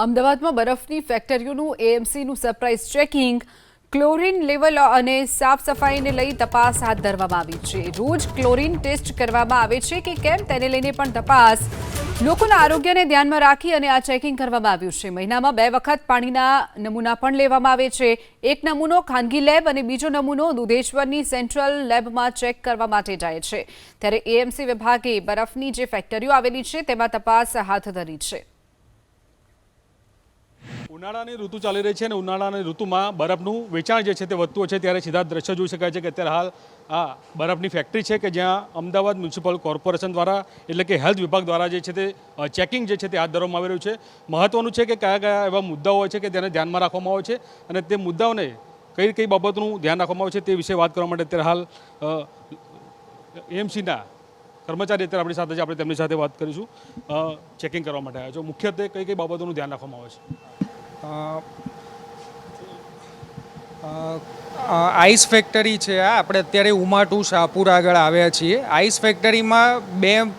અમદાવાદમાં બરફની ફેક્ટરીઓનું એએમસીનું surprise checking, chlorine level અને સાફ સફાઈને લઈ તપાસ હાથ ધરવામાં આવી છે. રોજ ક્લોરીન ટેસ્ટ કરવામાં આવે છે કે કેમ તેને લઈને પણ તપાસ લોકોના આરોગ્યને ધ્યાનમાં રાખી અને આ ચેકિંગ કરવામાં આવ્યું છે. મહિનામાં 2 વખત પાણીના નમૂના પણ લેવામાં આવે છે. એક નમૂનો ખાનગી લેબ અને બીજો નમૂનો દુધેશ્વરની સેન્ટ્રલ લેબમાં ચેક કરવા માટે જાય છે. ત્યારે એએમસી વિભાગે બરફની જે ફેક્ટરીઓ આવેલી છે તેમાં તપાસ હાથ ધરી છે. ઉનાળાની ઋતુ ચાલી રહી છે અને ઉનાળાની ઋતુમાં બરફનું વેચાણ જે છે તે વધતું છે. ત્યારે સીધા દ્રશ્ય જોઈ શકાય છે કે અત્યારે હાલ આ બરફની ફેક્ટરી છે કે જ્યાં અમદાવાદ મ્યુનિસિપલ કોર્પોરેશન દ્વારા એટલે કે હેલ્થ વિભાગ દ્વારા જે છે તે ચેકિંગ જે છે તે હાથ ધરવામાં આવી રહ્યું છે. મહત્વનું છે કે કયા કયા એવા મુદ્દાઓ હોય છે કે તેને ધ્યાનમાં રાખવામાં આવે છે અને તે મુદ્દાઓને કઈ કઈ બાબતનું ધ્યાન રાખવામાં આવે છે તે વિશે વાત કરવા માટે અત્યારે હાલ એએમસીના કર્મચારી અત્યારે આપણી સાથે છે. આપણે તેમની સાથે વાત કરીશું. ચેકિંગ કરવા માટે આવ્યા છો. મુખ્યત્વે કઈ કઈ બાબતોનું ધ્યાન રાખવામાં આવે છે? આઈસ ફેક્ટરી છે. આપણે અત્યારે ઉમા-2 શાહપુર આગળ આવ્યા છીએ. આઈસ ફેક્ટરીમાં 2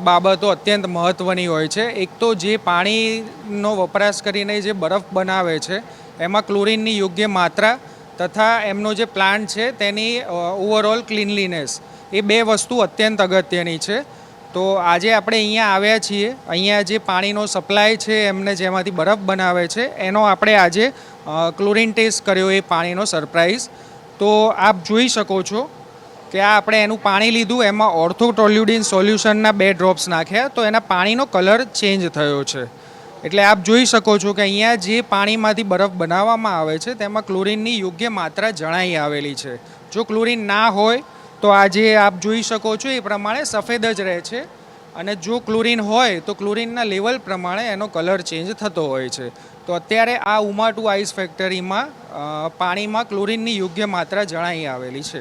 બાબતો અત્યંત મહત્ત્વની હોય છે. એક તો જે પાણીનો વપરાશ કરીને જે બરફ બનાવે છે એમાં ક્લોરીનની યોગ્ય માત્રા તથા એમનો જે પ્લાન્ટ છે તેની ઓવરઓલ ક્લીનલીનેસ, એ 2 વસ્તુ અત્યંત અગત્યની છે. તો આજે આપણે અહીંયા આવ્યા છીએ. અહીંયા જે પાણીનો સપ્લાય છે એમને જેમાંથી બરફ બનાવે છે એનો આપણે આજે ક્લોરીન ટેસ્ટ કર્યો, એ પાણીનો સરપ્રાઇઝ. તો આપ જોઈ શકો છો કે આ આપણે એનું પાણી લીધું, એમાં ઓર્થોટોલ્યુડિન સોલ્યુશનના 2 ડ્રોપ્સ નાખ્યા તો એના પાણીનો કલર ચેન્જ થયો છે. એટલે આપ જોઈ શકો છો કે અહીંયા જે પાણીમાંથી બરફ બનાવવામાં આવે છે તેમાં ક્લોરીનની યોગ્ય માત્રા જણાઈ આવેલી છે. જો ક્લોરીન ના હોય તો આજે આપ જોઈ શકો છો એ પ્રમાણે સફેદ જ રહે છે, અને જો ક્લોરીન હોય તો ક્લોરીનના લેવલ પ્રમાણે એનો કલર ચેન્જ થતો હોય છે. તો અત્યારે આ ઉમા-2 આઈસ ફેક્ટરીમાં પાણીમાં ક્લોરીનની યોગ્ય માત્રા જણાઈ આવેલી છે.